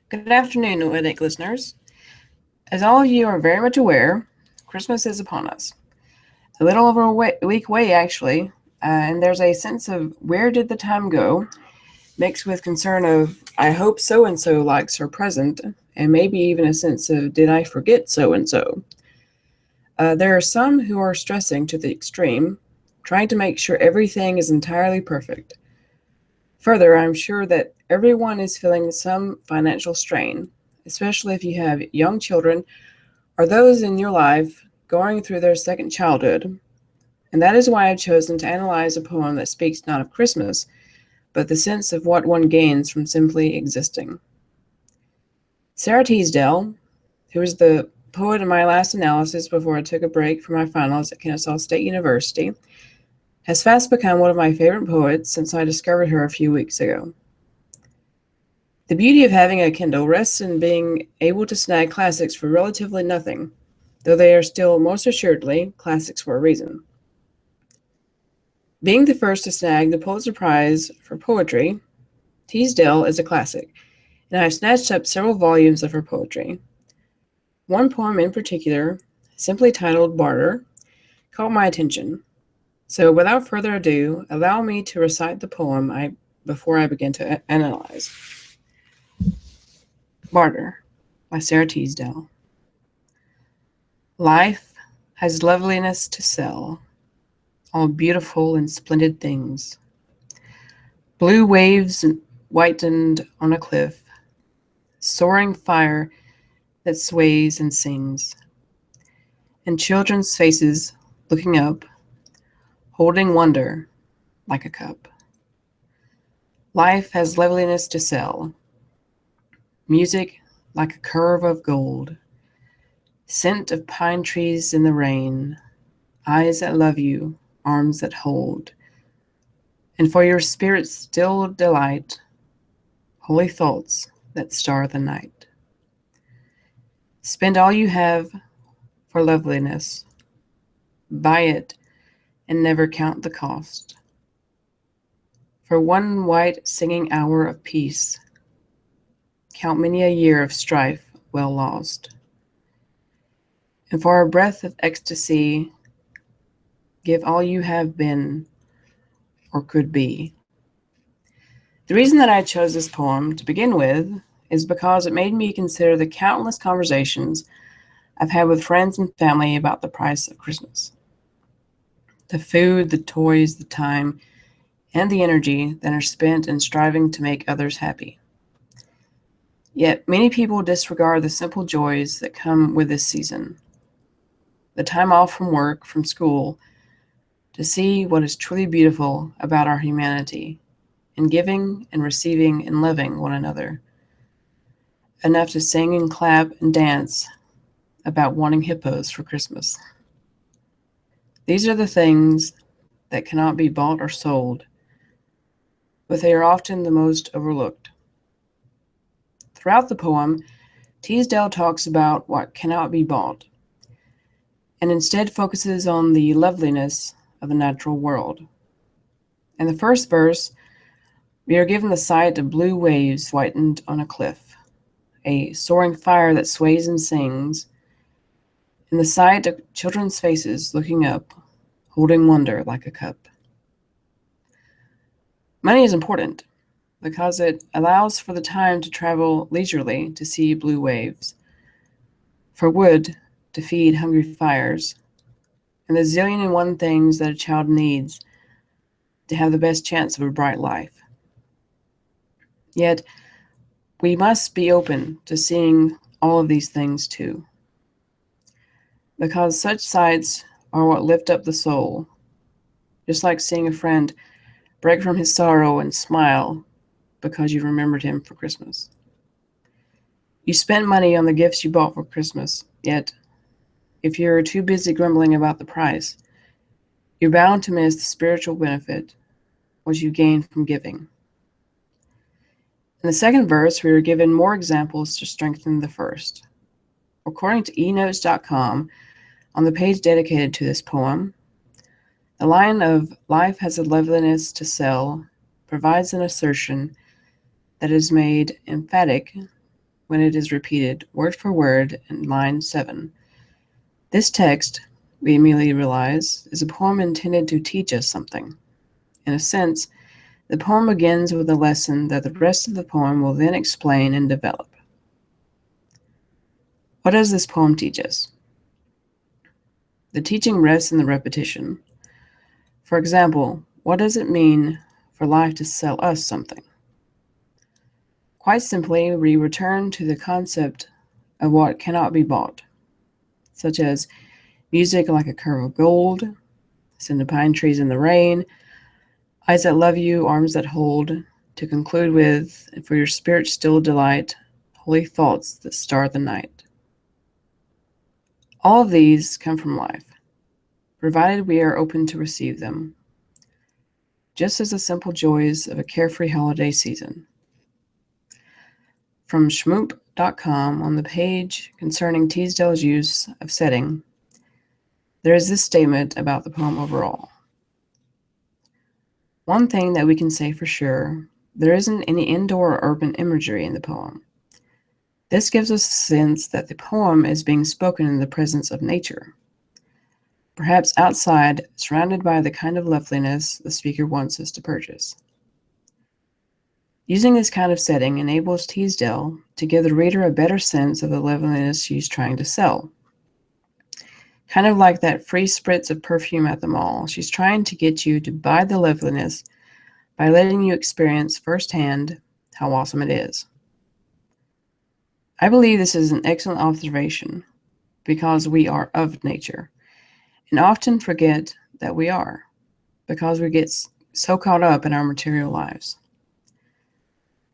Good afternoon, Noetic listeners. As all of you are very much aware, Christmas is upon us. A little over a week away, actually, and there's a sense of where did the time go, mixed with concern of I hope so and so likes her present, and maybe even a sense of did I forget so and so. There are some who are stressing to the extreme, trying to make sure everything is entirely perfect. Further, I'm sure that everyone is feeling some financial strain, especially if you have young children or those in your life going through their second childhood. And that is why I've chosen to analyze a poem that speaks not of Christmas, but the sense of what one gains from simply existing. Sara Teasdale, who was the poet in my last analysis before I took a break for my finals at Kennesaw State University, has fast become one of my favorite poets since I discovered her a few weeks ago. The beauty of having a Kindle rests in being able to snag classics for relatively nothing, though they are still most assuredly classics for a reason. Being the first to snag the Pulitzer Prize for poetry, Teasdale is a classic, and I have snatched up several volumes of her poetry. One poem in particular, simply titled Barter, caught my attention. So without further ado, allow me to recite the poem before I begin to analyze. Barter by Sara Teasdale. Life has loveliness to sell, all beautiful and splendid things. Blue waves whitened on a cliff, soaring fire that sways and sings, and children's faces looking up, holding wonder like a cup. Life has loveliness to sell, music like a curve of gold, scent of pine trees in the rain, eyes that love you, arms that hold, and for your spirit's still delight, holy thoughts that star the night. Spend all you have for loveliness, buy it and never count the cost. For one white singing hour of peace, count many a year of strife well lost. And for a breath of ecstasy, give all you have been or could be. The reason that I chose this poem to begin with is because it made me consider the countless conversations I've had with friends and family about the price of Christmas. The food, the toys, the time, and the energy that are spent in striving to make others happy. Yet many people disregard the simple joys that come with this season. The time off from work, from school, to see what is truly beautiful about our humanity in giving and receiving and loving one another. Enough to sing and clap and dance about wanting hippos for Christmas. These are the things that cannot be bought or sold, but they are often the most overlooked. Throughout the poem, Teasdale talks about what cannot be bought, and instead focuses on the loveliness of the natural world. In the first verse, we are given the sight of blue waves whitened on a cliff, a soaring fire that sways and sings, and the sight of children's faces looking up, holding wonder like a cup. Money is important because it allows for the time to travel leisurely to see blue waves, for wood to feed hungry fires, and the zillion and one things that a child needs to have the best chance of a bright life. Yet, we must be open to seeing all of these things too, because such sights are what lift up the soul, just like seeing a friend break from his sorrow and smile because you remembered him for Christmas. You spent money on the gifts you bought for Christmas, yet if you're too busy grumbling about the price, you're bound to miss the spiritual benefit, what you gain from giving. In the second verse, we are given more examples to strengthen the first. According to enotes.com, on the page dedicated to this poem, the line of life has a loveliness to sell provides an assertion that is made emphatic when it is repeated word for word in line 7. This text, we immediately realize, is a poem intended to teach us something. In a sense, the poem begins with a lesson that the rest of the poem will then explain and develop. What does this poem teach us? The teaching rests in the repetition. For example, what does it mean for life to sell us something? Quite simply, we return to the concept of what cannot be bought, such as music like a curve of gold, send the pine trees in the rain, eyes that love you, arms that hold, to conclude with, and for your spirit still delight, holy thoughts that star the night. All of these come from life, provided we are open to receive them, just as the simple joys of a carefree holiday season. From shmoop.com, on the page concerning Teasdale's use of setting, there is this statement about the poem overall. One thing that we can say for sure, there isn't any indoor or urban imagery in the poem. This gives us a sense that the poem is being spoken in the presence of nature, perhaps outside, surrounded by the kind of loveliness the speaker wants us to purchase. Using this kind of setting enables Teasdale to give the reader a better sense of the loveliness she's trying to sell. Kind of like that free spritz of perfume at the mall, she's trying to get you to buy the loveliness by letting you experience firsthand how awesome it is. I believe this is an excellent observation because we are of nature and often forget that we are because we get so caught up in our material lives.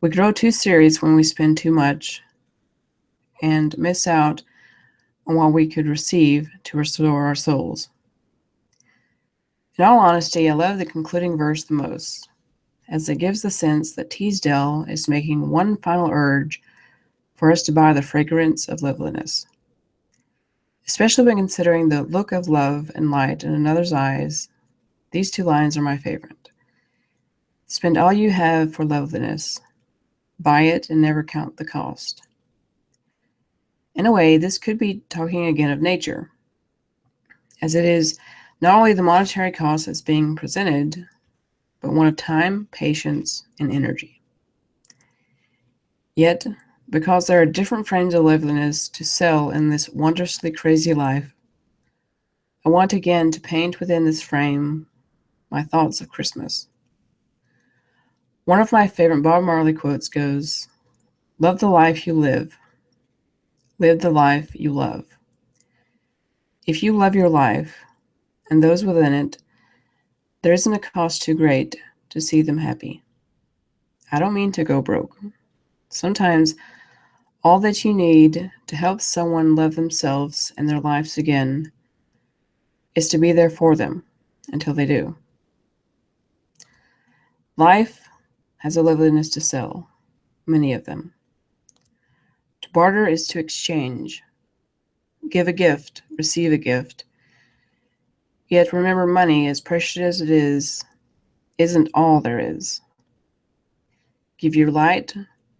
We grow too serious when we spend too much and miss out on what we could receive to restore our souls. In all honesty, I love the concluding verse the most, as it gives the sense that Teasdale is making one final urge for us to buy the fragrance of loveliness. Especially when considering the look of love and light in another's eyes, these two lines are my favorite. Spend all you have for loveliness. Buy it and never count the cost. In a way, this could be talking again of nature, as it is not only the monetary cost that's being presented, but one of time, patience, and energy. Yet, because there are different frames of loveliness to sell in this wondrously crazy life, I want again to paint within this frame my thoughts of Christmas. One of my favorite Bob Marley quotes goes, "Love the life you live the life you love. If you love your life and those within it, there isn't a cost too great to see them happy." I don't mean to go broke. Sometimes all that you need to help someone love themselves and their lives again is to be there for them until they do. Life has a loveliness to sell, many of them. To barter is to exchange. Give a gift, receive a gift. Yet remember, money, as precious as it is, isn't all there is. Give your light,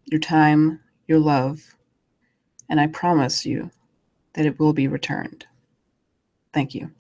your time, your love, and I promise you that it will be returned. Thank you.